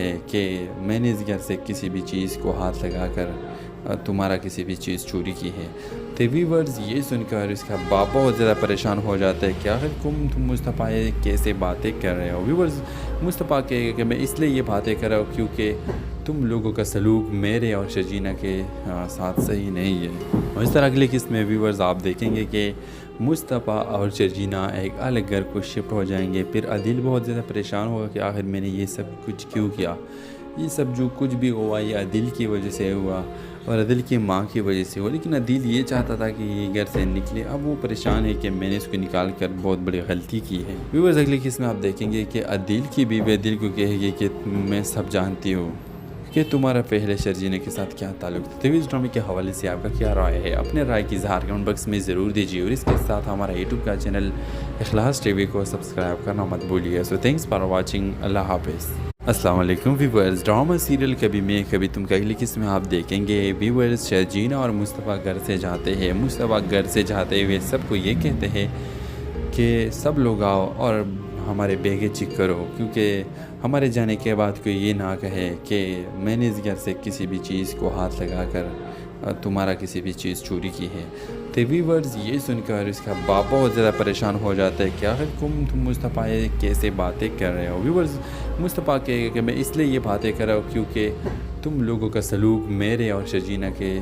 کہے کہ میں نے اس گھر سے کسی بھی چیز کو ہاتھ لگا کر تمہارا کسی بھی چیز چوری کی ہے۔ تو ویورز یہ سن کر اس کا باپ بہت زیادہ پریشان ہو جاتا ہے کہ آخر تم مصطفیٰ یہ کیسے باتیں کر رہے ہو۔ ویورز مصطفیٰ کہے کہ میں اس لیے یہ باتیں کر رہا ہوں کیونکہ تم لوگوں کا سلوک میرے اور شجینہ کے ساتھ صحیح نہیں ہے۔ اور اس طرح اگلے قسط میں ویورز آپ دیکھیں گے کہ مصطفیٰ اور شجینہ ایک الگ گھر کو شفٹ ہو جائیں گے۔ پھر عادل بہت زیادہ پریشان ہوگا کہ آخر میں نے یہ سب کچھ کیوں کیا، یہ سب جو کچھ بھی ہوا یہ عادل کی وجہ سے ہوا اور عادل کی ماں کی وجہ سے ہوا، لیکن عادل یہ چاہتا تھا کہ یہ گھر سے نکلے۔ اب وہ پریشان ہے کہ میں نے اس کو نکال کر بہت بڑی غلطی کی ہے۔ ویورز اگلے قسط میں آپ دیکھیں گے کہ عادل کی بیوی عادل کو کہے گی کہ میں سب جانتی ہوں کہ تمہارا پہلے شرجینہ کے ساتھ کیا تعلق تھا۔ تو اس ڈرامے کے حوالے سے آپ کا کیا رائے ہے؟ اپنے رائے کی اظہار کمنٹ باکس میں ضرور دیجیے اور اس کے ساتھ ہمارا یوٹیوب کا چینل اخلاص ٹی وی کو سبسکرائب کرنا مت بھولیے۔ سو تھینکس فار واچنگ، اللہ حافظ۔ السلام علیکم ویورز، ڈرامہ سیریل کبھی میں کبھی تم کا اگلی قسط میں آپ دیکھیں گے ویورز شرجینہ اور مصطفیٰ گھر سے جاتے ہیں۔ مصطفیٰ گھر سے جاتے ہوئے سب کو یہ کہتے ہیں کہ سب لوگ آؤ اور ہمارے بیگے چیک کرو، کیونکہ ہمارے جانے کے بعد کوئی یہ نہ کہے کہ میں نے اس گھر سے کسی بھی چیز کو ہاتھ لگا کر تمہارا کسی بھی چیز چوری کی ہے۔ تو ویورز یہ سن کر اس کا باپ بہت زیادہ پریشان ہو جاتا ہے کہ آخر تم مصطفیٰ یہ کیسے باتیں کر رہے ہو۔ ویورز مصطفیٰ کہے کہ میں اس لیے یہ باتیں کر رہا ہوں کیونکہ تم لوگوں کا سلوک میرے اور شجینہ کے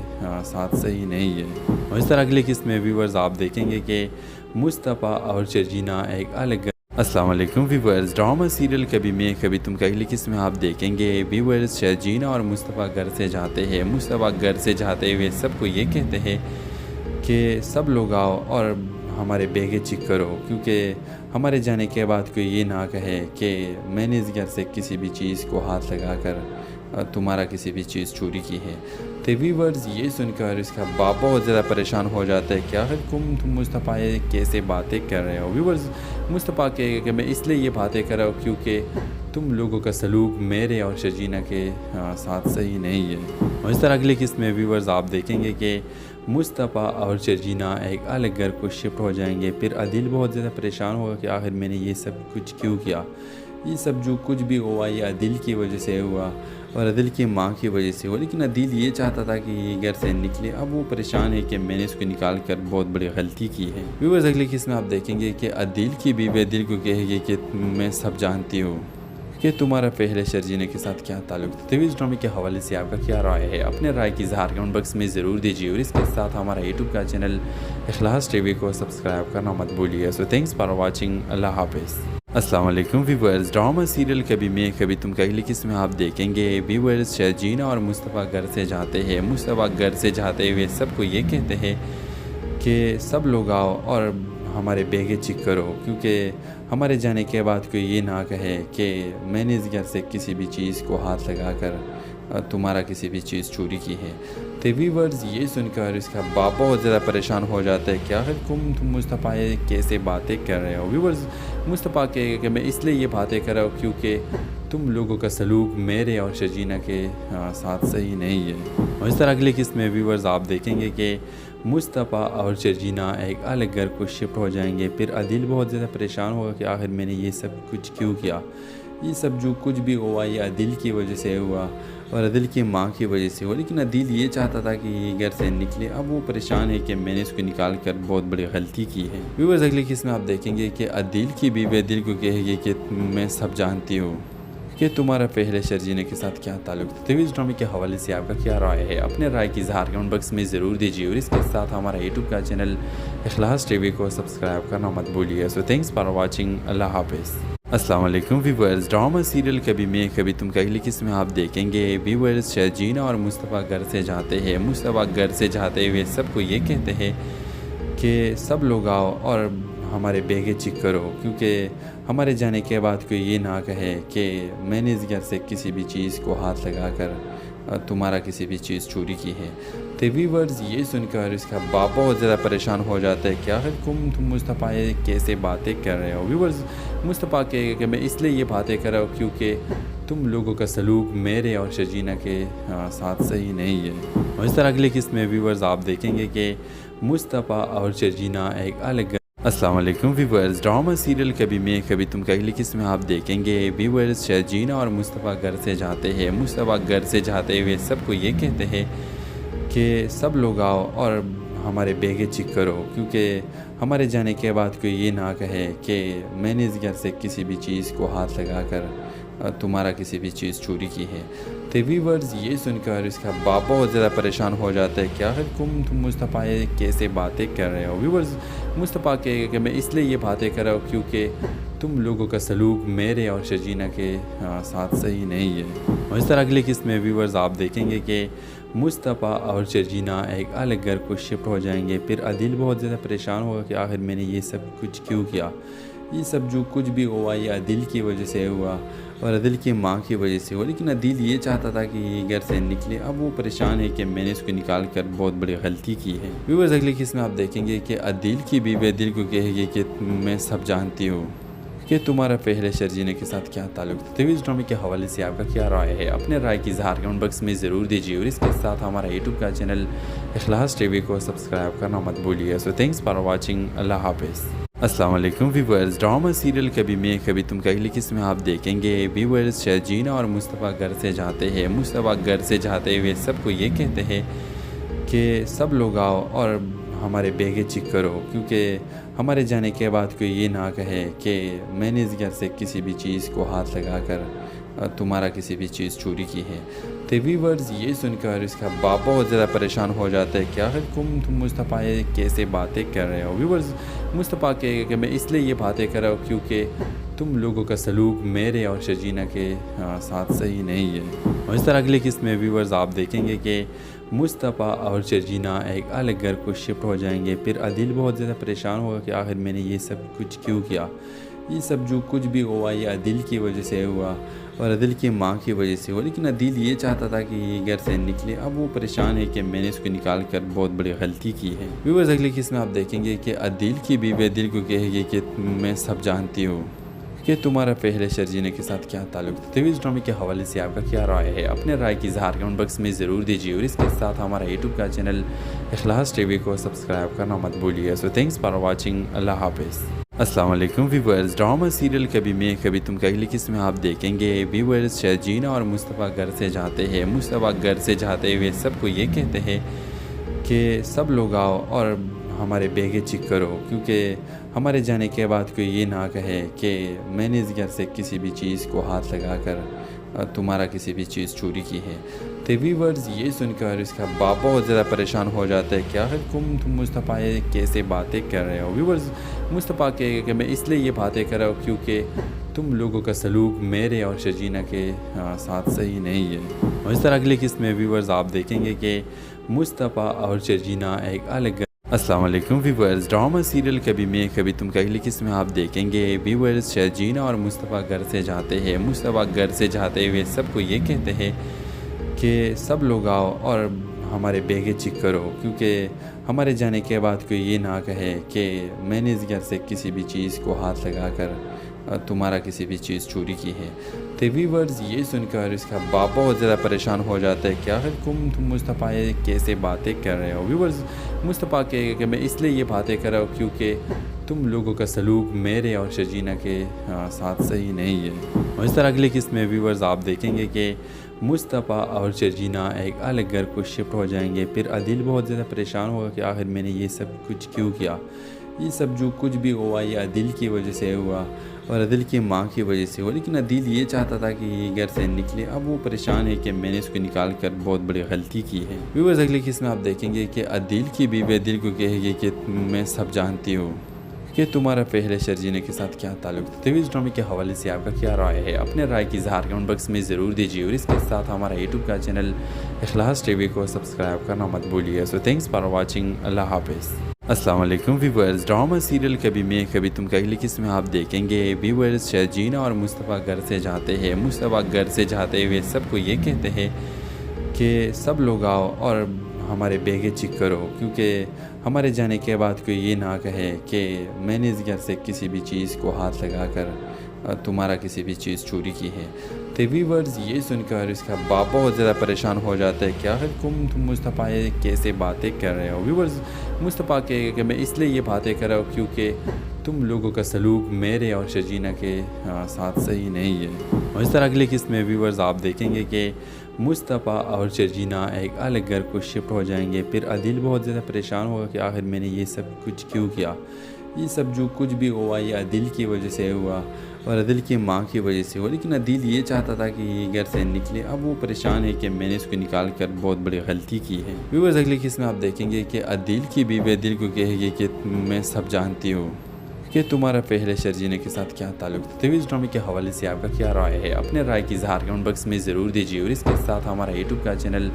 ساتھ صحیح نہیں ہے۔ اور اس طرح اگلے قسط میں ویورز آپ دیکھیں گے کہ مصطفیٰ اور شجینہ ایک الگ السلام علیکم ویورز، ڈرامہ سیریل کبھی میں کبھی تم کا اگلی قسط میں آپ دیکھیں گے ویورز شرجینہ اور مصطفیٰ گھر سے جاتے ہیں۔ مصطفیٰ گھر سے جاتے ہوئے سب کو یہ کہتے ہیں کہ سب لوگ آؤ اور ہمارے بیگے چیک کرو، کیونکہ ہمارے جانے کے بعد کوئی یہ نہ کہے کہ میں نے اس گھر سے کسی بھی چیز کو ہاتھ لگا کر تمہارا کسی بھی چیز چوری کی ہے۔ تو ویورز یہ سن کر اس کا باپ بہت زیادہ پریشان ہو جاتا ہے کہ آخر تم مصطفیٰ یہ کیسے باتیں کر رہے ہو۔ ویورز مصطفیٰ کہے کہ میں اس لیے یہ باتیں کر رہا ہوں کیونکہ تم لوگوں کا سلوک میرے اور شجینہ کے ساتھ صحیح نہیں ہے۔ اور اس طرح اگلے قسط میں ویورز آپ دیکھیں گے کہ مصطفیٰ اور شجینہ ایک الگ گھر کو شفٹ ہو جائیں گے۔ پھر عادل بہت زیادہ پریشان ہوگا کہ آخر میں نے یہ سب کچھ کیوں کیا، یہ سب جو کچھ بھی ہوا یہ عادل کی وجہ سے ہوا اور عادل کی ماں کی وجہ سے ہوا، لیکن عادل یہ چاہتا تھا کہ یہ گھر سے نکلے۔ اب وہ پریشان ہے کہ میں نے اس کو نکال کر بہت بڑی غلطی کی ہے۔ ویورز اگلے قسط میں آپ دیکھیں گے کہ عادل کی بیوی عادل کو کہے گی کہ میں سب جانتی ہوں کہ تمہارا پہلے شرجینہ کے ساتھ کیا تعلق تھا۔ تو اس ڈرامے کے حوالے سے آپ کا کیا رائے ہے؟ اپنے رائے کی اظہار کمنٹ باکس میں ضرور دیجیے اور اس کے ساتھ ہمارا یوٹیوب کا چینل اخلاص ٹی وی کو سبسکرائب کرنا مت بھولیے۔ سو تھینکس فار واچنگ، اللہ حافظ۔ السلام علیکم ویورز، ڈرامہ سیریل کبھی میں کبھی تم کا اگلی قسط میں آپ دیکھیں گے ویورز شرجینہ اور مصطفیٰ گھر سے جاتے ہیں۔ مصطفیٰ گھر سے جاتے ہوئے سب کو یہ کہتے ہیں کہ سب لوگ آؤ اور ہمارے بیگے چیک کرو، کیونکہ ہمارے جانے کے بعد کوئی یہ نہ کہے کہ میں نے اس گھر سے کسی بھی چیز کو ہاتھ لگا کر تمہارا کسی بھی چیز چوری کی ہے۔ تو ویورز یہ سن کر اس کا باپ بہت زیادہ پریشان ہو جاتا ہے کہ آخر تم مصطفیٰ یہ کیسے باتیں کر رہے ہو۔ ویورز مصطفیٰ کہے کہ میں اس لیے یہ باتیں کر رہا ہوں کیونکہ تم لوگوں کا سلوک میرے اور شجینہ کے ساتھ صحیح نہیں ہے۔ اور اس طرح اگلے قسط میں ویورز آپ دیکھیں گے کہ مصطفیٰ اور شرجینہ ایک الگ گھر کو شفٹ ہو جائیں گے۔ پھر عادل بہت زیادہ پریشان ہوگا کہ آخر میں نے یہ سب کچھ کیوں کیا، یہ سب جو کچھ بھی ہوا یہ عادل کی وجہ سے ہوا اور عادل کی ماں کی وجہ سے ہوا، لیکن عادل یہ چاہتا تھا کہ یہ گھر سے نکلے۔ اب وہ پریشان ہے کہ میں نے اس کو نکال کر بہت بڑی غلطی کی ہے۔ ویورز اگلے قسط میں آپ دیکھیں گے کہ عادل کی بیوی عادل کو کہے گی کہ میں سب جانتی ہوں کہ تمہارا پہلے شرجینہ کے ساتھ کیا تعلق تھا۔ تو اس ڈرامے کے حوالے سے آپ کا کیا رائے ہے؟ اپنے رائے کی اظہار کمنٹ باکس میں ضرور دیجیے اور اس کے ساتھ ہمارا یوٹیوب کا چینل اخلاص ٹی وی کو سبسکرائب کرنا مت بھولیے۔ سو تھینکس فار واچنگ، اللہ حافظ۔ السلام علیکم ویورز، ڈرامہ سیریل کبھی میں کبھی تم کا اگلی قسط میں آپ دیکھیں گے ویورز شرجینہ اور مصطفیٰ گھر سے جاتے ہیں۔ مصطفیٰ گھر سے جاتے ہوئے سب کو یہ کہتے ہیں کہ سب لوگ آؤ اور ہمارے بیگے چیک کرو، کیونکہ ہمارے جانے کے بعد کوئی یہ نہ کہے کہ میں نے اس گھر سے کسی بھی چیز کو ہاتھ لگا کر تمہارا کسی بھی چیز چوری کی ہے۔ تو ویورز یہ سن کر اس کا باپ بہت زیادہ پریشان ہو جاتا ہے کہ آخر تم مصطفیٰ یہ کیسے باتیں کر رہے ہو۔ ویورز مصطفیٰ کہے کہ میں اس لیے یہ باتیں کر رہا ہوں کیونکہ تم لوگوں کا سلوک میرے اور شجینہ کے ساتھ صحیح نہیں ہے۔ اور اس طرح اگلے قسط میں ویورز آپ دیکھیں گے کہ مصطفیٰ اور شجینہ ایک الگ السلام علیکم ویورز، ڈرامہ سیریل کبھی میں کبھی تم کا اگلی قسط میں آپ دیکھیں گے ویورز شرجینا اور مصطفیٰ گھر سے جاتے ہیں۔ مصطفیٰ گھر سے جاتے ہوئے سب کو یہ کہتے ہیں کہ سب لوگ آؤ اور ہمارے بیگے چیک کرو، کیونکہ ہمارے جانے کے بعد کوئی یہ نہ کہے کہ میں نے اس گھر سے کسی بھی چیز کو ہاتھ لگا کر تمہارا کسی بھی چیز چوری کی ہے۔ تو ویورز یہ سن کر اس کا باپ بہت زیادہ پریشان ہو جاتا ہے کہ آخر تم مصطفیٰ یہ کیسے باتیں کر رہے ہو۔ ویورز مصطفیٰ کہے گا کہ میں اس لیے یہ باتیں کر رہا ہوں کیونکہ تم لوگوں کا سلوک میرے اور شرجینا کے ساتھ صحیح نہیں ہے۔ اور اس طرح اگلی قسط میں ویورز آپ دیکھیں گے کہ مصطفیٰ اور شرجینا ایک الگ گھر کو شفٹ ہو جائیں گے۔ پھر عدیل بہت زیادہ پریشان ہوگا کہ آخر میں نے یہ سب کچھ کیوں کیا، یہ سب جو کچھ بھی ہوا یہ عدیل کی وجہ سے ہوا اور عدیل کی ماں کی وجہ سے ہوا، لیکن عدیل یہ چاہتا تھا کہ یہ گھر سے نکلے۔ اب وہ پریشان ہے کہ میں نے اس کو نکال کر بہت بڑی غلطی کی ہے۔ ویورز اگلی قسط میں آپ دیکھیں گے کہ عدیل کی بیوی عدیل کو کہے گی کہ میں سب جانتی ہوں کہ تمہارا پہلے شرجینا کے ساتھ کیا تعلق تھا۔ تو اس ڈرامے کے حوالے سے آپ کا کیا رائے ہے؟ اپنے رائے کی اظہار کمنٹ باکس میں ضرور دیجیے، اور اس کے ساتھ ہمارا یوٹیوب کا چینل اخلاص ٹی وی کو سبسکرائب کرنا مت بھولیے۔ سو تھینکس فار واچنگ، اللہ حافظ۔ السلام علیکم ویورز، ڈرامہ سیریل کبھی میں کبھی تم کا اگلی قسط میں آپ دیکھیں گے ویورز شرجینا اور مصطفیٰ گھر سے جاتے ہیں۔ مصطفیٰ گھر سے جاتے ہوئے سب کو یہ کہتے ہیں کہ سب لوگ آؤ اور ہمارے بیگے چیک کرو، کیونکہ ہمارے جانے کے بعد کوئی یہ نہ کہے کہ میں نے اس گھر سے کسی بھی چیز کو ہاتھ لگا کر تمہارا کسی بھی چیز چوری کی ہے۔ تو ویورز یہ سن کر اس کا باپ بہت زیادہ پریشان ہو جاتا ہے کہ آخر تم مصطفیٰ یہ کیسے باتیں کر رہے ہو۔ ویورز مصطفیٰ کہے گا کہ میں اس لیے یہ باتیں کر رہا ہوں کیونکہ تم لوگوں کا سلوک میرے اور شرجینا کے ساتھ صحیح نہیں ہے۔ اور اس طرح اگلی قسط میں ویورز آپ دیکھیں گے کہ مصطفیٰ اور شرجینا ایک الگ گھر کو شفٹ ہو جائیں گے۔ پھر عدیل بہت زیادہ پریشان ہوگا کہ آخر میں نے یہ سب کچھ کیوں کیا، یہ سب جو کچھ بھی ہوا یہ عدیل کی وجہ سے ہوا اور عدیل کی ماں کی وجہ سے ہوا، لیکن عدیل یہ چاہتا تھا کہ یہ گھر سے نکلے۔ اب وہ پریشان ہے کہ میں نے اس کو نکال کر بہت بڑی غلطی کی ہے۔ ویورز اگلی قسط میں آپ دیکھیں گے کہ عدیل کی بیوی عدیل کو کہے گی کہ میں سب جانتی ہوں کہ تمہارا پہلے شرجینا کے ساتھ کیا تعلق تھا۔ تو اس ڈرامے کے حوالے سے آپ کا کیا رائے ہے؟ اپنے رائے کی اظہار کمنٹ باکس میں ضرور دیجیے، اور اس کے ساتھ ہمارا یوٹیوب کا چینل اخلاص ٹی وی کو سبسکرائب کرنا مت بھولیے۔ سو تھینکس فار واچنگ، اللہ حافظ۔ السلام علیکم ویورز، ڈرامہ سیریل کبھی میں کبھی تم کا اگلی قسط میں آپ دیکھیں گے ویورز شرجینا اور مصطفیٰ گھر سے جاتے ہیں۔ مصطفیٰ گھر سے جاتے ہوئے سب کو یہ کہتے ہیں کہ سب لوگ آؤ اور ہمارے بیگے چیک کرو، کیونکہ ہمارے جانے کے بعد کوئی یہ نہ کہے کہ میں نے اس گھر سے کسی بھی چیز کو ہاتھ لگا کر تمہارا کسی بھی چیز چوری کی ہے۔ تو ویورز یہ سن کر اس کا باپ بہت زیادہ پریشان ہو جاتا ہے کہ آخر تم مصطفیٰ یہ کیسے باتیں کر رہے ہو۔ ویورز مصطفیٰ کہے گا کہ میں اس لیے یہ باتیں کر رہا ہوں کیونکہ تم لوگوں کا سلوک میرے اور شرجینا کے ساتھ صحیح نہیں ہے۔ اور اس طرح اگلی قسط میں ویورز آپ دیکھیں گے کہ مصطفیٰ اور شرجینا ایک الگ السلام علیکم ویورز، ڈرامہ سیریل کبھی میں کبھی تم کا اگلی قسط میں آپ دیکھیں گے ویورز شرجینا اور مصطفیٰ گھر سے جاتے ہیں۔ مصطفیٰ گھر سے جاتے ہوئے سب کو یہ کہتے ہیں کہ سب لوگ آؤ اور ہمارے بیگے چیک کرو، کیونکہ ہمارے جانے کے بعد کوئی یہ نہ کہے کہ میں نے اس گھر سے کسی بھی چیز کو ہاتھ لگا کر تمہارا کسی بھی چیز چوری کی ہے۔ تو ویورز یہ سن کر اس کا باپ بہت زیادہ پریشان ہو جاتا ہے کہ آخر تم مصطفیٰ یہ کیسے باتیں کر رہے ہو۔ ویورز مصطفیٰ کہے گا کہ میں اس لیے یہ باتیں کر رہا ہوں کیونکہ تم لوگوں کا سلوک میرے اور شرجینا کے ساتھ صحیح نہیں ہے۔ اور اس طرح اگلی قسط میں ویورز آپ دیکھیں گے کہ مصطفیٰ اور شرجینا ایک الگ گھر کو شفٹ ہو جائیں گے۔ پھر عدیل بہت زیادہ پریشان ہوگا کہ آخر میں نے یہ سب کچھ کیوں کیا، یہ سب جو کچھ بھی ہوا یہ عدیل کی وجہ سے ہوا اور عدیل کی ماں کی وجہ سے ہوا، لیکن عدیل یہ چاہتا تھا کہ یہ گھر سے نکلے۔ اب وہ پریشان ہے کہ میں نے اس کو نکال کر بہت بڑی غلطی کی ہے۔ ویورز اگلی قسط میں آپ دیکھیں گے کہ عدیل کی بیوی عدیل کو کہے گی کہ میں سب جانتی ہوں کہ تمہارا پہلے شرجینا کے ساتھ کیا تعلق تھا۔ تو اس ڈرامے کے حوالے سے آپ کا کیا رائے ہے؟ اپنے رائے کی اظہار کمنٹ باکس میں ضرور دیجیے، اور اس کے ساتھ ہمارا یوٹیوب کا چینل اخلاص ٹی وی کو سبسکرائب کرنا مت بھولیے۔ سو تھینکس فار واچنگ، اللہ حافظ۔ السلام علیکم ویورز، ڈرامہ سیریل کبھی میں کبھی تم کا اگلی قسط میں آپ دیکھیں گے ویورز شرجینا اور مصطفیٰ گھر سے جاتے ہیں۔ مصطفیٰ گھر سے جاتے ہوئے سب کو یہ کہتے ہیں کہ سب لوگ آؤ اور ہمارے بیگے چیک کرو، کیونکہ ہمارے جانے کے بعد کوئی یہ نہ کہے کہ میں نے اس گھر سے کسی بھی چیز کو ہاتھ لگا کر تمہارا کسی بھی چیز چوری کی ہے۔ تو ویورز یہ سن کر اس کا باپ بہت زیادہ پریشان ہو جاتا ہے کہ آخر تم مصطفیٰ یہ کیسے باتیں کر رہے ہو۔ ویورز مصطفیٰ کہ میں اس لیے یہ باتیں کر رہا ہوں کیونکہ تم لوگوں کا سلوک میرے اور شرجینہ کے ساتھ صحیح نہیں ہے۔ اور اس طرح اگلے قسط میں ویورز آپ دیکھیں گے کہ مصطفیٰ اور شرجینہ ایک الگ گھر کو شفٹ ہو جائیں گے۔ پھر عادل بہت زیادہ پریشان ہوگا کہ آخر میں نے یہ سب کچھ کیوں کیا، یہ سب جو کچھ بھی ہوا یہ عادل کی وجہ سے ہوا اور عادل کی ماں کی وجہ سے ہوا، لیکن عادل یہ چاہتا تھا کہ یہ گھر سے نکلے۔ اب وہ پریشان ہے کہ میں نے اس کو نکال کر بہت بڑی غلطی کی ہے۔ ویورز اگلی قسط میں آپ دیکھیں گے کہ عادل کی بیوی عادل کو کہے گی کہ میں سب جانتی ہوں کہ تمہارا پہلے شرجینہ کے ساتھ کیا تعلق تھا۔ تو اس ڈرامے کے حوالے سے آپ کا کیا رائے ہے؟ اپنے رائے کی اظہار کمنٹ باکس میں ضرور دیجیے اور اس کے ساتھ ہمارا یوٹیوب کا چینل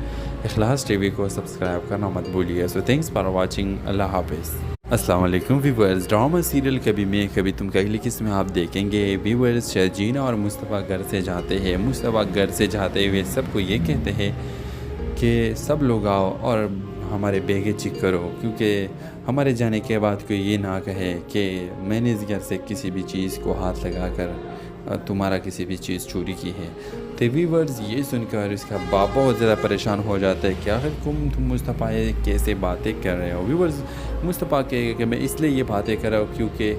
اخلاص ٹی وی کو سبسکرائب کرنا مت بھولیے۔ سو تھینکس فار واچنگ، اللہ حافظ۔ السلام علیکم ویورز، ڈرامہ سیریل کبھی میں کبھی تم کا اگلی قسط میں آپ دیکھیں گے ویورز شرجینہ اور مصطفیٰ گھر سے جاتے ہیں۔ مصطفیٰ گھر سے جاتے ہوئے سب کو یہ کہتے ہیں کہ سب لوگ آؤ اور ہمارے بیگے چیک کرو، کیونکہ ہمارے جانے کے بعد کوئی یہ نہ کہے کہ میں نے اس گھر سے کسی بھی چیز کو ہاتھ لگا کر تمہارا کسی بھی چیز چوری کی ہے۔ تو ویورز یہ سن کر اس کا باپ بہت زیادہ پریشان ہو جاتا ہے کہ آخر تم مصطفیٰ یہ کیسے باتیں کر رہے ہو۔ ویورز مصطفیٰ کہ میں اس لیے یہ باتیں کر رہا ہوں کیونکہ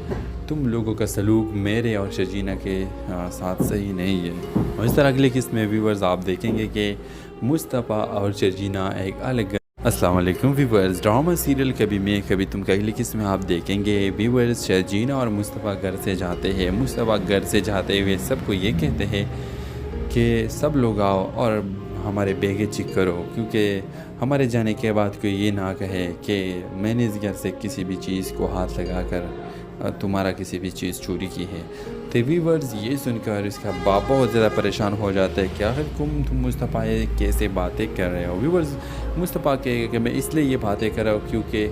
تم لوگوں کا سلوک میرے اور شرجینہ کے ساتھ صحیح نہیں ہے۔ اور اس طرح اگلے قسط میں ویورز آپ دیکھیں گے کہ مصطفیٰ اور شرجینہ ایک الگ السلام علیکم ویورز، ڈرامہ سیریل کبھی میں کبھی تم کا اگلی قسط میں آپ دیکھیں گے ویورز شرجینہ اور مصطفیٰ گھر سے جاتے ہیں۔ مصطفیٰ گھر سے جاتے ہوئے سب کو یہ کہتے ہیں کہ سب لوگ آؤ اور ہمارے بیگے چیک کرو، کیونکہ ہمارے جانے کے بعد کوئی یہ نہ کہے کہ میں نے اس گھر سے کسی بھی چیز کو ہاتھ لگا کر تمہارا کسی بھی چیز چوری کی ہے۔ تو ویورز یہ سن کر اس کا باپ بہت زیادہ پریشان ہو جاتا ہے کہ آخر تم مصطفیٰ یہ کیسے باتیں کر رہے ہو۔ ویورز مصطفیٰ کہ میں اس لیے یہ باتیں کر رہا ہوں کیونکہ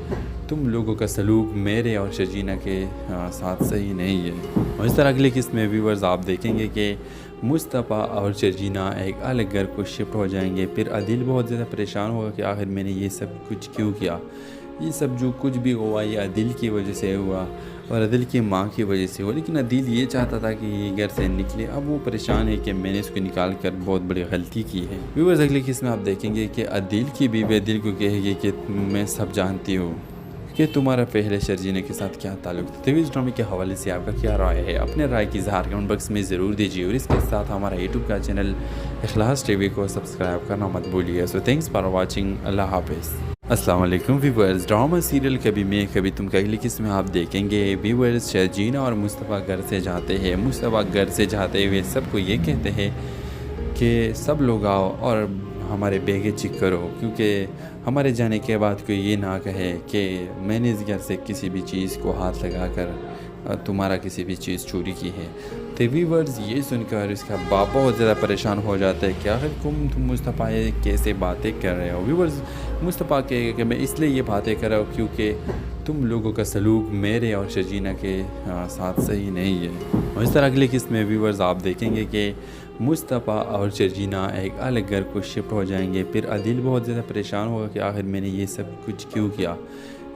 تم لوگوں کا سلوک میرے اور شرجینہ کے ساتھ صحیح نہیں ہے۔ اور اس طرح اگلی قسط میں ویورز آپ دیکھیں گے کہ مصطفیٰ اور شرجینہ ایک الگ گھر کو شفٹ ہو جائیں گے۔ پھر عادل بہت زیادہ پریشان ہوگا کہ آخر میں نے یہ سب کچھ کیوں کیا، یہ سب جو کچھ بھی ہوا یہ عادل کی وجہ سے ہوا اور عادل کی ماں کی وجہ سے ہوا، لیکن عادل یہ چاہتا تھا کہ یہ گھر سے نکلے۔ اب وہ پریشان ہے کہ میں نے اس کو نکال کر بہت بڑی غلطی کی ہے۔ ویورز اگلی قسط میں آپ دیکھیں گے کہ عادل کی بیوی عادل کو کہے گی کہ میں سب جانتی ہوں کہ تمہارا پہلے شرجینہ کے ساتھ کیا تعلق تھا۔ تو اس ڈرامے کے حوالے سے آپ کا کیا رائے ہے؟ اپنے رائے کی اظہار کمنٹ باکس میں ضرور دیجیے اور اس کے ساتھ ہمارا یوٹیوب کا چینل اخلاص ٹی وی کو سبسکرائب کرنا مت بھولیے۔ سو تھینکس فار واچنگ، اللہ حافظ۔ السلام علیکم ویورز، ڈرامہ سیریل کبھی میں کبھی تم کا اگلی قسط میں آپ دیکھیں گے ویورز شرجینہ اور مصطفیٰ گھر سے جاتے ہیں۔ مصطفیٰ گھر سے جاتے ہوئے سب کو یہ کہتے ہیں کہ سب لوگ آؤ اور ہمارے بیگے چیک کرو، کیونکہ ہمارے جانے کے بعد کوئی یہ نہ کہے کہ میں نے اس گھر سے کسی بھی چیز کو ہاتھ لگا کر تمہارا کسی بھی چیز چوری کی ہے۔ تو ویورز یہ سن کر اس کا باپ بہت زیادہ پریشان ہو جاتا ہے کہ آخر تم مصطفیٰ یہ کیسے باتیں کر رہے ہو۔ ویورز مصطفیٰ کہ میں اس لیے یہ باتیں کر رہا ہوں کیونکہ تم لوگوں کا سلوک میرے اور شرجینہ کے ساتھ صحیح نہیں ہے۔ اور اس طرح اگلی قسط میں ویورز آپ دیکھیں گے کہ مصطفیٰ اور شرجینہ ایک الگ گھر کو شفٹ ہو جائیں گے۔ پھر عادل بہت زیادہ پریشان ہوگا کہ آخر میں نے یہ سب کچھ کیوں کیا،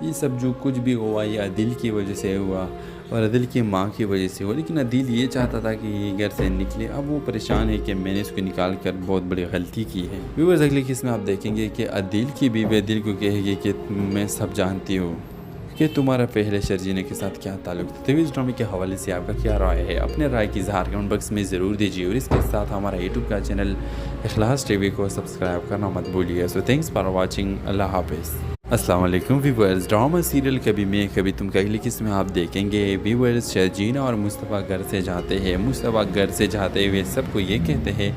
یہ سب جو کچھ بھی ہوا یہ عادل کی وجہ سے ہوا اور عادل کی ماں کی وجہ سے ہوا، لیکن عادل یہ چاہتا تھا کہ یہ گھر سے نکلے۔ اب وہ پریشان ہے کہ میں نے اس کو نکال کر بہت بڑی غلطی کی ہے۔ ویورز اگلی قسط میں آپ دیکھیں گے کہ عادل کی بیوی عادل کو کہے گی کہ میں سب جانتی ہوں کہ تمہارا پہلے شرجینہ کے ساتھ کیا تعلق تھا۔ تو اس ڈرامے کے حوالے سے آپ کا کیا رائے ہے؟ اپنے رائے کی اظہار کمنٹ باکس میں ضرور دیجیے اور اس کے ساتھ ہمارا یوٹیوب کا چینل اخلاص ٹی وی کو سبسکرائب کرنا مت بھولیے۔ سو تھینکس فار واچنگ، اللہ حافظ۔ السلام علیکم ویورز، ڈرامہ سیریل کبھی میں کبھی تم کا اگلی قسط میں آپ دیکھیں گے ویورز شرجینہ اور مصطفیٰ گھر سے جاتے ہیں۔ مصطفیٰ گھر سے جاتے ہوئے سب کو یہ کہتے ہیں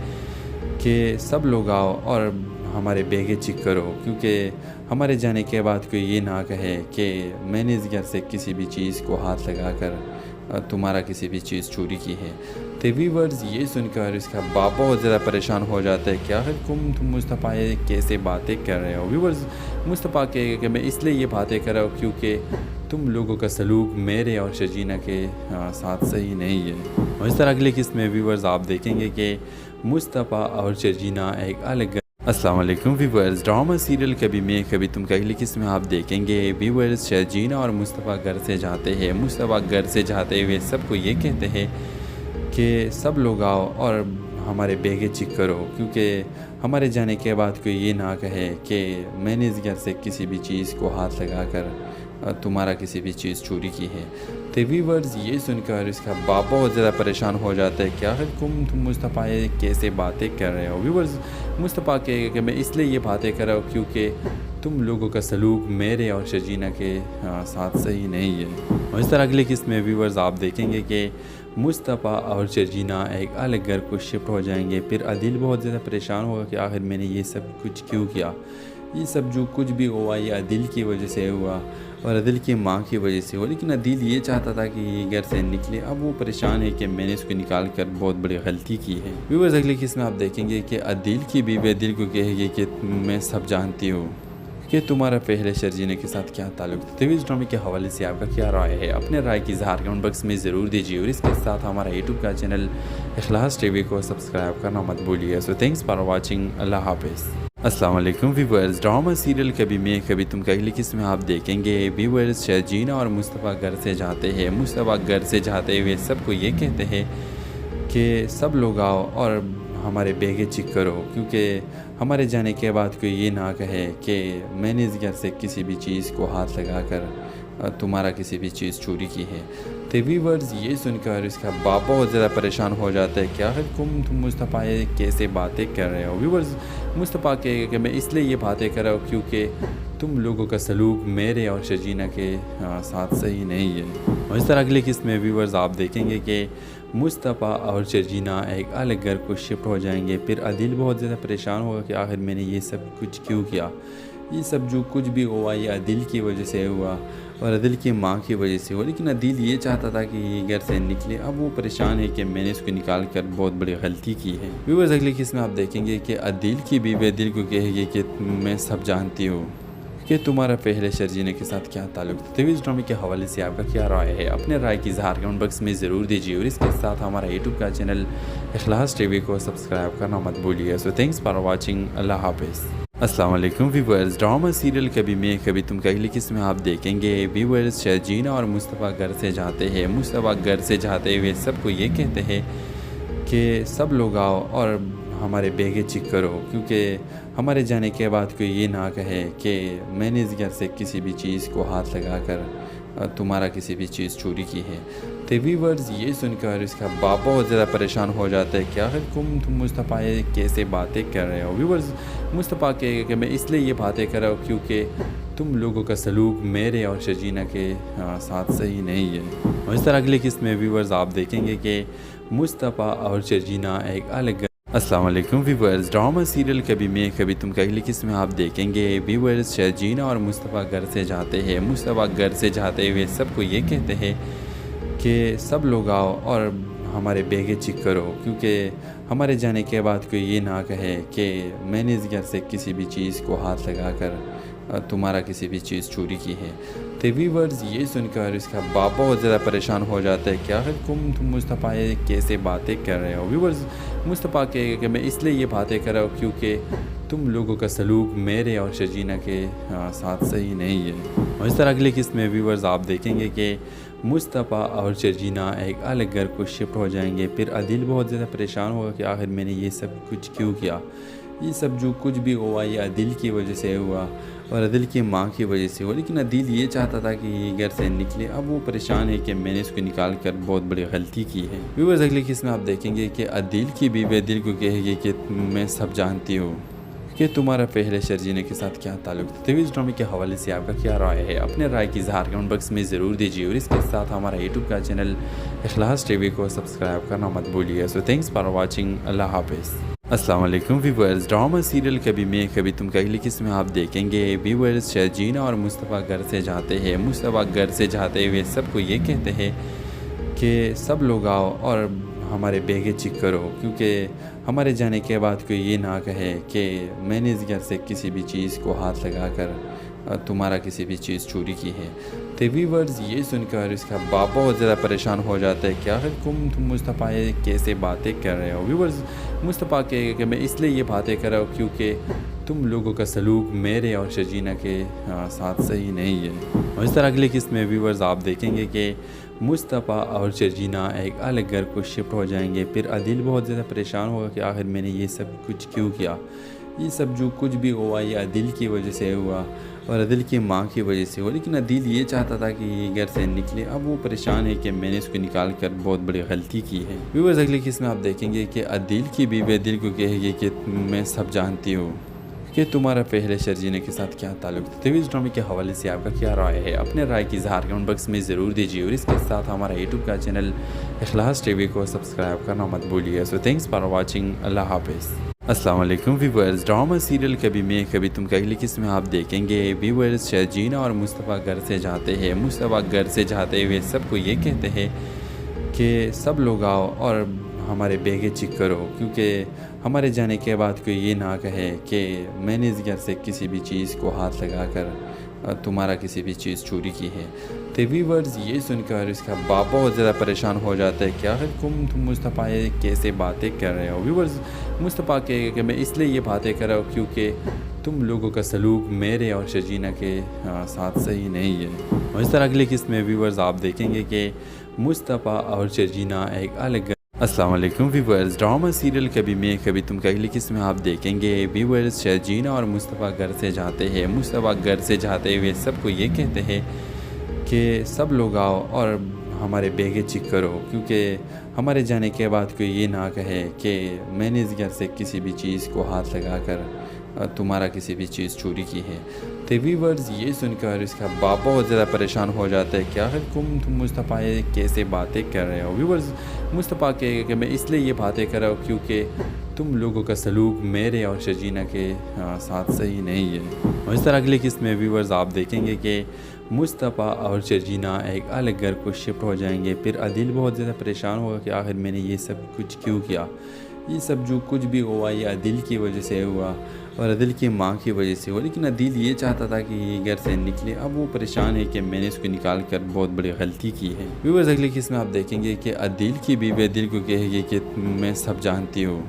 کہ سب لوگ آؤ اور ہمارے بیگے چیک کرو، کیونکہ ہمارے جانے کے بعد کوئی یہ نہ کہے کہ میں نے اس گھر سے کسی بھی چیز کو ہاتھ لگا کر تمہارا کسی بھی چیز چوری کی ہے۔ تو ویورز یہ سن کر اس کا باپ بہت زیادہ پریشان ہو جاتا ہے کہ آخر تم مصطفیٰ یہ کیسے باتیں کر رہے ہو۔ ویورز مصطفیٰ کہ میں اس لیے یہ باتیں کر رہا ہوں کیونکہ تم لوگوں کا سلوک میرے اور شرجینہ کے ساتھ صحیح نہیں ہے۔ اور اس طرح اگلی قسط میں ویورز آپ دیکھیں گے کہ مصطفیٰ اور شرجینہ ایک الگ السلام علیکم ویورز، ڈرامہ سیریل کبھی میں کبھی تم کا اگلی قسط میں آپ دیکھیں گے ویورز شرجینہ اور مصطفیٰ گھر سے جاتے ہیں۔ مصطفیٰ گھر سے جاتے ہوئے سب کو یہ کہتے ہیں کہ سب لوگ آؤ اور ہمارے بیگے چیک کرو، کیونکہ ہمارے جانے کے بعد کوئی یہ نہ کہے کہ میں نے اس گھر سے کسی بھی چیز کو ہاتھ لگا کر تمہارا کسی بھی چیز چوری کی ہے۔ تو ویورز یہ سن کر اس کا باپ بہت زیادہ پریشان ہو جاتا ہے، کیا ہے تم مصطفیٰ یہ کیسے باتیں کر رہے ہو؟ ویورز مصطفیٰ کہے کہ میں اس لیے یہ باتیں کر رہا ہوں کیونکہ تم لوگوں کا سلوک میرے اور شجینہ کے ساتھ صحیح نہیں ہے۔ اور اس طرح اگلے قسط میں ویورز آپ دیکھیں گے کہ مصطفیٰ اور شجینہ ایک الگ گھر کو شفٹ ہو جائیں گے۔ پھر عدیل بہت زیادہ پریشان ہوگا کہ آخر میں نے یہ سب کچھ کیوں کیا، یہ سب جو کچھ بھی ہوا یہ عدیل کی وجہ سے ہوا اور عدیل کی ماں کی وجہ سے ہوا، لیکن عدیل یہ چاہتا تھا کہ یہ گھر سے نکلے۔ اب وہ پریشان ہے کہ میں نے اس کو نکال کر بہت بڑی غلطی کی ہے۔ ویورز اگلے قسط میں آپ دیکھیں گے کہ عدیل کی بیوی عدیل کو کہے گی کہ میں سب جانتی ہوں کہ تمہارا پہلے شرجینہ کے ساتھ کیا تعلق تھا۔ تو اس ڈرامے کے حوالے سے آپ کا کیا رائے ہے؟ اپنے رائے کی اظہار کمنٹ باکس میں ضرور دیجیے، اور اس کے ساتھ ہمارا یوٹیوب کا چینل اخلاص ٹی وی کو سبسکرائب کرنا مت بھولیے۔ سو تھینکس فار واچنگ، اللہ حافظ۔ السلام علیکم ویورز، ڈرامہ سیریل کبھی میں کبھی تم کا اگلی قسط میں آپ دیکھیں گے ویورز شرجینہ اور مصطفیٰ گھر سے جاتے ہیں۔ مصطفیٰ گھر سے جاتے ہوئے سب کو یہ کہتے ہیں کہ سب لوگ آؤ اور ہمارے بیگے چیک کرو، کیونکہ ہمارے جانے کے بعد کوئی یہ نہ کہے کہ میں نے اس گھر سے کسی بھی چیز کو ہاتھ لگا کر تمہارا کسی بھی چیز چوری کی ہے۔ تو ویورز یہ سن کر اس کا باپ بہت زیادہ پریشان ہو جاتا ہے، کیا ہے تم مصطفیٰ یہ کیسے باتیں کر رہے ہو؟ ویورز مصطفیٰ کہے کہ میں اس لیے یہ باتیں کر رہا ہوں کیونکہ تم لوگوں کا سلوک میرے اور شجینہ کے ساتھ صحیح نہیں ہے۔ اور اس طرح اگلے قسط میں ویورز آپ دیکھیں گے کہ مصطفیٰ اور شرجینہ ایک الگ گھر کو شفٹ ہو جائیں گے۔ پھر عدیل بہت زیادہ پریشان ہوگا کہ آخر میں نے یہ سب کچھ کیوں کیا، یہ سب جو کچھ بھی ہوا یہ عدیل کی وجہ سے ہوا اور عدیل کی ماں کی وجہ سے ہوا، لیکن عدیل یہ چاہتا تھا کہ یہ گھر سے نکلے۔ اب وہ پریشان ہے کہ میں نے اس کو نکال کر بہت بڑی غلطی کی ہے۔ ویورز اگلی قسط میں آپ دیکھیں گے کہ عدیل کی بیوی عدیل کو کہے گی کہ میں سب جانتی ہوں کہ تمہارا پہلے شرجینہ کے ساتھ کیا تعلق تھا۔ تو اس ڈرامے کے حوالے سے آپ کا کیا رائے ہے؟ اپنے رائے کی اظہار کمنٹ باکس میں ضرور دیجیے، اور اس کے ساتھ ہمارا یوٹیوب کا چینل اخلاص ٹی وی کو سبسکرائب کرنا مت بھولیے۔ سو تھینکس فار واچنگ، اللہ حافظ۔ السلام علیکم ویورز، ڈرامہ سیریل کبھی میں کبھی تم کا اگلی قسط میں آپ دیکھیں گے ویورز شرجینہ اور مصطفیٰ گھر سے جاتے ہیں۔ مصطفیٰ گھر سے جاتے ہوئے سب کو یہ کہتے ہیں کہ سب لوگ آؤ اور ہمارے بیگے چیک کرو، کیونکہ ہمارے جانے کے بعد کوئی یہ نہ کہے کہ میں نے اس گھر سے کسی بھی چیز کو ہاتھ لگا کر تمہارا کسی بھی چیز چوری کی ہے۔ تو ویورز یہ سن کر اس کا باپ بہت زیادہ پریشان ہو جاتا ہے، کیا ہے تم مصطفیٰ یہ کیسے باتیں کر رہے ہو؟ ویورز مصطفیٰ کہے کہ میں اس لیے یہ باتیں کر رہا ہوں کیونکہ تم لوگوں کا سلوک میرے اور شجینہ کے ساتھ صحیح نہیں ہے۔ اور اس طرح اگلے قسط میں ویورز آپ دیکھیں گے کہ مصطفیٰ اور شرجینہ ایک الگ السلام علیکم ویورز، ڈرامہ سیریل کبھی میں کبھی تم کا اگلی قسط میں آپ دیکھیں گے ویورز شرجینہ اور مصطفیٰ گھر سے جاتے ہیں۔ مصطفیٰ گھر سے جاتے ہوئے سب کو یہ کہتے ہیں کہ سب لوگ آؤ اور ہمارے بیگے چیک کرو، کیونکہ ہمارے جانے کے بعد کوئی یہ نہ کہے کہ میں نے اس گھر سے کسی بھی چیز کو ہاتھ لگا کر تمہارا کسی بھی چیز چوری کی ہے۔ تو ویورز یہ سن کر اس کا باپ بہت زیادہ پریشان ہو جاتا ہے، کیا ہے تم مصطفیٰ یہ کیسے باتیں کر رہے ہو؟ ویورز مصطفیٰ کہے کہ میں اس لیے یہ باتیں کر رہا ہوں کیونکہ تم لوگوں کا سلوک میرے اور شجینہ کے ساتھ صحیح نہیں ہے۔ اور اس طرح اگلی قسط میں ویورز آپ دیکھیں گے کہ مصطفیٰ اور شرجینہ ایک الگ گھر کو شفٹ ہو جائیں گے۔ پھر عدیل بہت زیادہ پریشان ہوگا کہ آخر میں نے یہ سب کچھ کیوں کیا، یہ سب جو کچھ بھی ہوا یہ عدیل کی وجہ سے ہوا اور عدیل کی ماں کی وجہ سے ہوا، لیکن عدیل یہ چاہتا تھا کہ یہ گھر سے نکلے۔ اب وہ پریشان ہے کہ میں نے اس کو نکال کر بہت بڑی غلطی کی ہے۔ ویورز اگلی قسط میں آپ دیکھیں گے کہ عدیل کی بیوی عدیل کو کہے گی کہ میں سب جانتی ہوں کہ تمہارا پہلے شرجینہ کے ساتھ کیا تعلق تھا۔ تو اس ڈرامے کے حوالے سے آپ کا کیا رائے ہے؟ اپنے رائے کی اظہار کمنٹ باکس میں ضرور دیجیے، اور اس کے ساتھ ہمارا یوٹیوب کا چینل اخلاص ٹی وی کو سبسکرائب کرنا مت بھولیے۔ سو تھینکس فار واچنگ، اللہ حافظ۔ السلام علیکم ویورز، ڈرامہ سیریل کبھی میں کبھی تم کا اگلی قسط میں آپ دیکھیں گے ویورز شرجینہ اور مصطفیٰ گھر سے جاتے ہیں۔ مصطفیٰ گھر سے جاتے ہوئے سب کو یہ کہتے ہیں کہ سب لوگ آؤ اور ہمارے بیگے چیک کرو، کیونکہ ہمارے جانے کے بعد کوئی یہ نہ کہے کہ میں نے اس گھر سے کسی بھی چیز کو ہاتھ لگا کر تمہارا کسی بھی چیز چوری کی ہے۔ تو ویورز یہ سن کر اس کا باپ بہت زیادہ پریشان ہو جاتا ہے، کیا ہے تم مصطفیٰ یہ کیسے باتیں کر رہے ہو؟ ویورز مصطفیٰ کہے کہ میں اس لیے یہ باتیں کر رہا ہوں کیونکہ تم لوگوں کا سلوک میرے اور شجینہ کے ساتھ صحیح نہیں ہے۔ اور اس طرح اگلی قسط میں ویورز آپ دیکھیں گے کہ مصطفیٰ اور شرجینا ایک الگ گھر کو شفٹ ہو جائیں گے۔ پھر عادل بہت زیادہ پریشان ہوگا کہ آخر میں نے یہ سب کچھ کیوں کیا، یہ سب جو کچھ بھی ہوا یہ عادل کی وجہ سے ہوا اور عادل کی ماں کی وجہ سے ہوا، لیکن عادل یہ چاہتا تھا کہ یہ گھر سے نکلے۔ اب وہ پریشان ہے کہ میں نے اس کو نکال کر بہت بڑی غلطی کی ہے۔ ویورز اگلی قسط میں آپ دیکھیں گے کہ عادل کی بیوی عادل کو کہے گی کہ میں سب جانتی ہوں کہ تمہارا پہلے شرجینا کے ساتھ کیا تعلق تھا۔ طویل ڈرامے کے حوالے سے آپ کا کیا رائے ہے؟ اپنے رائے کی اظہار کمنٹ باکس میں ضرور دیجیے اور اس کے ساتھ ہمارا یوٹیوب کا چینل اخلاص ٹی وی کو سبسکرائب کرنا مت بھولیے۔ سو تھینکس فار واچنگ، اللہ حافظ۔ السلام علیکم ویورز، ڈرامہ سیریل کبھی میں کبھی تم کا اگلی قسط میں آپ دیکھیں گے ویورز شرجینا اور مصطفیٰ گھر سے جاتے ہیں۔ مصطفیٰ گھر سے جاتے ہوئے سب کو یہ کہتے ہیں کہ سب لوگ آؤ اور ہمارے بیگے چیک کرو، کیونکہ ہمارے جانے کے بعد کوئی یہ نہ کہے کہ میں نے اس گھر سے کسی بھی چیز کو ہاتھ لگا کر تمہارا کسی بھی چیز چوری کی ہے۔ تو ویورز یہ سن کر اس کا باپ بہت زیادہ پریشان ہو جاتا ہے کہ آخر تم مصطفیٰ کیسے باتیں کر رہے ہو۔ ویورز مصطفیٰ کہے کہ میں اس لیے یہ باتیں کر رہا ہوں کیونکہ تم لوگوں کا سلوک میرے اور شرجینا کے ساتھ صحیح نہیں ہے۔ اور اس طرح اگلی قسط میں ویورز آپ دیکھیں گے کہ مصطفیٰ اور شرجینا ایک الگ۔ السلام علیکم ویورز، ڈرامہ سیریل کبھی میں کبھی تم کا اگلی قسط میں آپ دیکھیں گے ویورز شرجینا اور مصطفیٰ گھر سے جاتے ہیں۔ مصطفیٰ گھر سے جاتے ہوئے سب کو یہ کہتے ہیں کہ سب لوگ آؤ اور ہمارے بیگے چیک کرو، کیونکہ ہمارے جانے کے بعد کوئی یہ نہ کہے کہ میں نے اس گھر سے کسی بھی چیز کو ہاتھ لگا کر تمہارا کسی بھی چیز چوری کی ہے۔ تو ویورز یہ سن کر اس کا باپ بہت زیادہ پریشان ہو جاتا ہے کہ آخر تم مصطفیٰ کیسے باتیں کر رہے ہو۔ ویورز مصطفیٰ کہے کہ میں اس لیے یہ باتیں کر رہا ہوں کیونکہ تم لوگوں کا سلوک میرے اور شرجینا کے ساتھ صحیح نہیں ہے۔ اور اس طرح اگلی قسط میں ویورز آپ دیکھیں گے کہ مصطفیٰ اور شرجینا ایک الگ گھر کو شفٹ ہو جائیں گے۔ پھر عادل بہت زیادہ پریشان ہوگا کہ آخر میں نے یہ سب کچھ کیوں کیا، یہ سب جو کچھ بھی ہوا یہ عادل کی وجہ سے ہوا اور عادل کی ماں کی وجہ سے ہوا، لیکن عادل یہ چاہتا تھا کہ یہ گھر سے نکلے۔ اب وہ پریشان ہے کہ میں نے اس کو نکال کر بہت بڑی غلطی کی ہے۔ ویورز اگلی قسط میں آپ دیکھیں گے کہ عادل کی بیوی عادل کو کہے گی کہ میں سب جانتی ہوں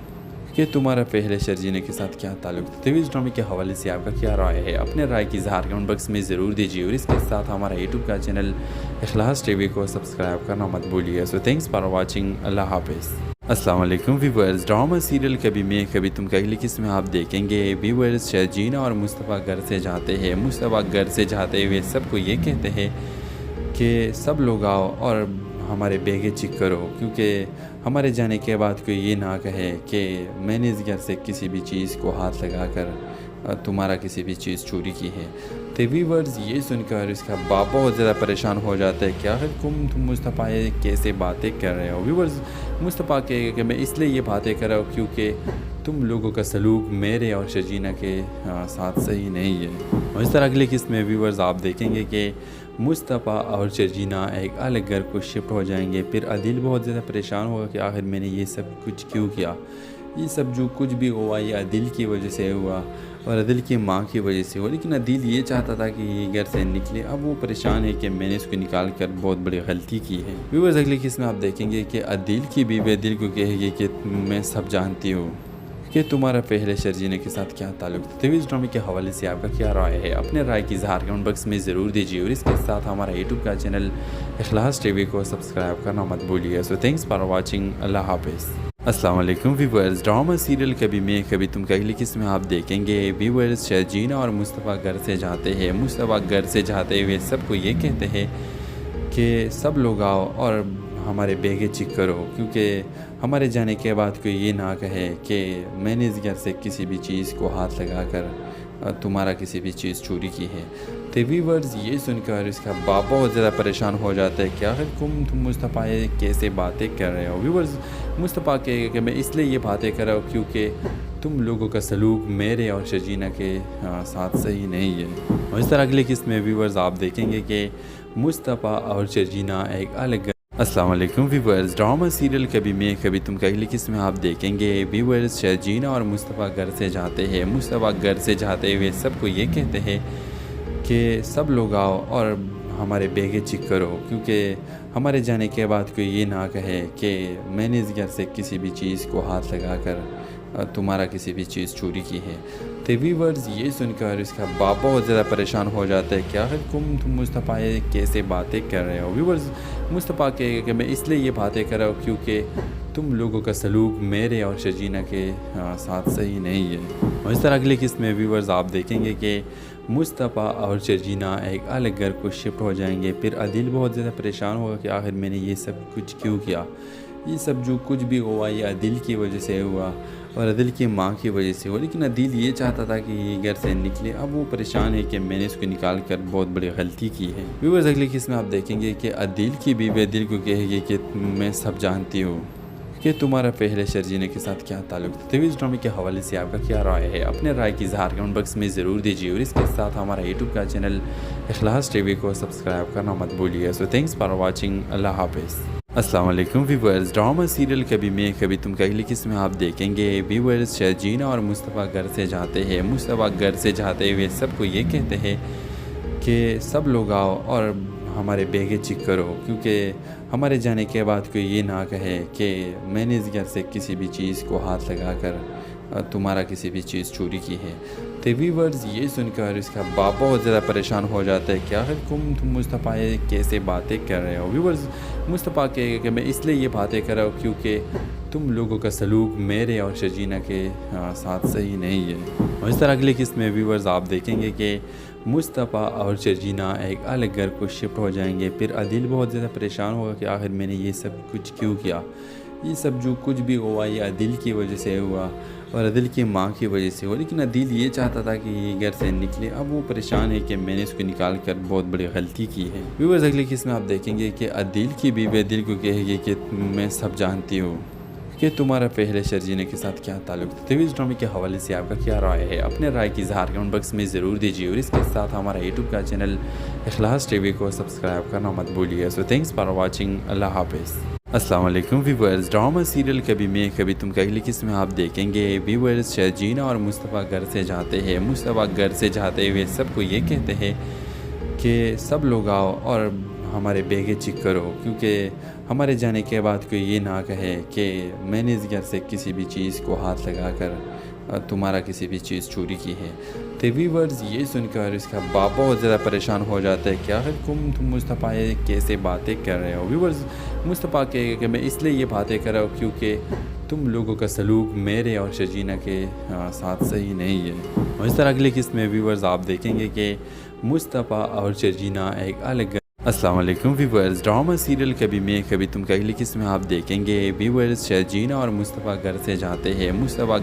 کہ تمہارا پہلے شرجینا کے ساتھ کیا تعلق تھا۔ طویل ڈرامے کے حوالے سے آپ کا کیا رائے ہے؟ اپنے رائے کی اظہار کمنٹ باکس میں ضرور دیجیے اور اس کے ساتھ ہمارا یوٹیوب کا چینل اخلاص ٹی وی کو سبسکرائب کرنا مت بھولیے۔ سو تھینکس فار واچنگ، اللہ حافظ۔ السلام علیکم ویورز، ڈرامہ سیریل کبھی میں کبھی تم کا اگلی قسط میں آپ دیکھیں گے ویورز شرجینا اور مصطفیٰ گھر سے جاتے ہیں۔ مصطفیٰ گھر سے جاتے ہوئے سب کو یہ کہتے ہیں کہ سب لوگ آؤ اور ہمارے بیگے چیک کرو، کیونکہ ہمارے جانے کے بعد کوئی یہ نہ کہے کہ میں نے اس گھر سے کسی بھی چیز کو ہاتھ لگا کر تمہارا کسی بھی چیز چوری کی ہے۔ تو ویورز یہ سن کر اس کا باپ بہت زیادہ پریشان ہو جاتا ہے کہ آخر تم مصطفیٰ کیسے باتیں کر رہے ہو۔ ویورز مصطفیٰ کہے کہ میں اس لیے یہ باتیں کر رہا ہوں کیونکہ تم لوگوں کا سلوک میرے اور شرجینا کے ساتھ صحیح نہیں ہے۔ اور اس طرح اگلی قسط میں ویورز آپ دیکھیں گے کہ مصطفیٰ اور شرجینا ایک الگ گھر کو شفٹ ہو جائیں گے۔ پھر عادل بہت زیادہ پریشان ہوگا کہ آخر میں نے یہ سب کچھ کیوں کیا، یہ سب جو کچھ بھی ہوا یہ عادل کی وجہ سے ہوا اور عادل کی ماں کی وجہ سے ہوا، لیکن عادل یہ چاہتا تھا کہ یہ گھر سے نکلے۔ اب وہ پریشان ہے کہ میں نے اس کو نکال کر بہت بڑی غلطی کی ہے۔ ویورز اگلی قسط میں آپ دیکھیں گے کہ عادل کی بیوی عادل کو کہے گی کہ میں سب جانتی ہوں کہ تمہارا پہلے شرجینا کے ساتھ کیا تعلق تھا۔ طویل ڈرامے کے حوالے سے آپ کا کیا رائے ہے؟ اپنے رائے کی اظہار کمنٹ باکس میں ضرور دیجیے اور اس کے ساتھ ہمارا یوٹیوب کا چینل اخلاص ٹی وی کو سبسکرائب کرنا مت بھولیے۔ سو تھینکس فار واچنگ، اللہ حافظ۔ السلام علیکم ویورز، ڈرامہ سیریل کبھی میں کبھی تم کا اگلی قسط میں آپ دیکھیں گے ویورز شرجینا اور مصطفیٰ گھر سے جاتے ہیں۔ مصطفیٰ گھر سے جاتے ہوئے سب کو یہ کہتے ہیں کہ سب لوگ آؤ اور ہمارے بیگے چیک کرو، کیونکہ ہمارے جانے کے بعد کوئی یہ نہ کہے کہ میں نے اس گھر سے کسی بھی چیز کو ہاتھ لگا کر تمہارا کسی بھی چیز چوری کی ہے۔ تو ویورز یہ سن کر اس کا باپ بہت زیادہ پریشان ہو جاتا ہے کہ آخر تم مصطفیٰ کیسے باتیں کر رہے ہو۔ ویورز مصطفیٰ کہے کہ میں اس لیے یہ باتیں کر رہا ہوں کیونکہ تم لوگوں کا سلوک میرے اور شرجینا کے ساتھ صحیح نہیں ہے۔ اور اس طرح اگلی قسط میں ویورز آپ دیکھیں گے کہ مصطفیٰ اور شرجینا ایک الگ۔ السلام علیکم ویورز، ڈرامہ سیریل کبھی میں کبھی تم کا اگلی قسط میں آپ دیکھیں گے ویورز شرجینا اور مصطفیٰ گھر سے جاتے ہیں۔ مصطفیٰ گھر سے جاتے ہوئے سب کو یہ کہتے ہیں کہ سب لوگ آؤ اور ہمارے بیگے چیک کرو، کیونکہ ہمارے جانے کے بعد کوئی یہ نہ کہے کہ میں نے اس گھر سے کسی بھی چیز کو ہاتھ لگا کر تمہارا کسی بھی چیز چوری کی ہے۔ تو ویورز یہ سن کر اس کا باپ بہت زیادہ پریشان ہو جاتا ہے کہ آخر تم مصطفیٰ یہ کیسے باتیں کر رہے ہو۔ ویورز مصطفیٰ کہے کہ میں اس لیے یہ باتیں کر رہا ہوں کیونکہ تم لوگوں کا سلوک میرے اور شجینہ کے ساتھ صحیح نہیں ہے۔ اور اس طرح اگلے قسط میں ویورز آپ دیکھیں گے کہ مصطفیٰ اور شجینہ ایک الگ گھر کو شفٹ ہو جائیں گے۔ پھر عدیل بہت زیادہ پریشان ہوگا کہ آخر میں نے یہ سب کچھ کیوں کیا، یہ سب جو کچھ بھی ہوا یہ عدیل کی وجہ سے ہوا اور عدیل کی ماں کی وجہ سے ہوا، لیکن عدیل یہ چاہتا تھا کہ یہ گھر سے نکلے۔ اب وہ پریشان ہے کہ میں نے اس کو نکال کر بہت بڑی غلطی کی ہے۔ ویورز اگلے قسط میں آپ دیکھیں گے کہ عدیل کی بیوی عدیل کو کہے گی کہ میں سب جانتی ہوں کہ تمہارا پہلے شرجینہ کے ساتھ کیا تعلق تھا۔ تو اس ڈرامے کے حوالے سے آپ کا کیا رائے ہے؟ اپنے رائے کی اظہار کمنٹ باکس میں ضرور دیجیے، اور اس کے ساتھ ہمارا یوٹیوب کا چینل اخلاص ٹی وی کو سبسکرائب کرنا مت بھولیے۔ سو تھینکس فار واچنگ، اللہ حافظ۔ السلام علیکم ویورز، ڈرامہ سیریل کبھی میں کبھی تم کا اگلی قسط میں آپ دیکھیں گے ویورز شرجینہ اور مصطفیٰ گھر سے جاتے ہیں۔ مصطفیٰ گھر سے جاتے ہوئے سب کو یہ کہتے ہیں کہ سب لوگ آؤ اور ہمارے بیگے چیک کرو، کیونکہ ہمارے جانے کے بعد کوئی یہ نہ کہے کہ میں نے اس گھر سے کسی بھی چیز کو ہاتھ لگا کر تمہارا کسی بھی چیز چوری کی ہے۔ تو ویورز یہ سن کر اس کا باپ بہت زیادہ پریشان ہو جاتا ہے کہ آخر تم مصطفیٰ یہ کیسے باتیں کر رہے ہو۔ ویورز مصطفیٰ کہے کہ میں اس لیے یہ باتیں کر رہا ہوں کیونکہ تم لوگوں کا سلوک میرے اور شجینہ کے ساتھ صحیح نہیں ہے۔ اور اس طرح اگلے قسط میں ویورز آپ دیکھیں گے کہ مصطفیٰ اور شرجینہ ایک الگ گھر کو شفٹ ہو جائیں گے۔ پھر عدیل بہت زیادہ پریشان ہوگا کہ آخر میں نے یہ سب کچھ کیوں کیا، یہ سب جو کچھ بھی ہوا یہ عدیل کی وجہ سے ہوا اور عدیل کی ماں کی وجہ سے ہوا، لیکن عدیل یہ چاہتا تھا کہ یہ گھر سے نکلے۔ اب وہ پریشان ہے کہ میں نے اس کو نکال کر بہت بڑی غلطی کی ہے۔ ویورز اگلے قسط میں آپ دیکھیں گے کہ عدیل کی بیوی عدیل کو کہے گی کہ میں سب جانتی ہوں کہ تمہارا پہلے شرجینہ کے ساتھ کیا تعلق تھا۔ تو اس ڈرامے کے حوالے سے آپ کا کیا رائے ہے؟ اپنے رائے کی اظہار کمنٹ باکس میں ضرور دیجیے، اور اس کے ساتھ ہمارا یوٹیوب کا چینل اخلاص ٹی وی کو سبسکرائب کرنا مت بھولیے۔ سو تھینکس فار واچنگ، اللہ حافظ۔ السلام علیکم ویورز، ڈرامہ سیریل کبھی میں کبھی تم کا اگلی قسط میں آپ دیکھیں گے ویورز شرجینہ اور مصطفیٰ گھر سے جاتے ہیں۔ مصطفیٰ گھر سے جاتے ہوئے سب کو یہ کہتے ہیں کہ سب لوگ آؤ اور ہمارے بیگے چیک کرو، کیونکہ ہمارے جانے کے بعد کوئی یہ نہ کہے کہ میں نے اس گھر سے کسی بھی چیز کو ہاتھ لگا کر تمہارا کسی بھی چیز چوری کی ہے۔ تو ویورز یہ سن کر اس کا باپ بہت زیادہ پریشان ہو جاتا ہے کہ آخر تم مصطفیٰ یہ کیسے باتیں کر رہے ہو۔ ویورز مصطفیٰ کہے کہ میں اس لیے یہ باتیں کر رہا ہوں کیونکہ تم لوگوں کا سلوک میرے اور شجینہ کے ساتھ صحیح نہیں ہے۔ اور اس طرح اگلے قسط میں ویورز آپ دیکھیں گے کہ مصطفیٰ اور شجینہ ایک الگ السلام علیکم ویورز، ڈرامہ سیریل کبھی میں کبھی تم کا اگلی قسط میں آپ دیکھیں گے ویورز شرجینہ اور مصطفیٰ گھر سے جاتے ہیں۔ مصطفیٰ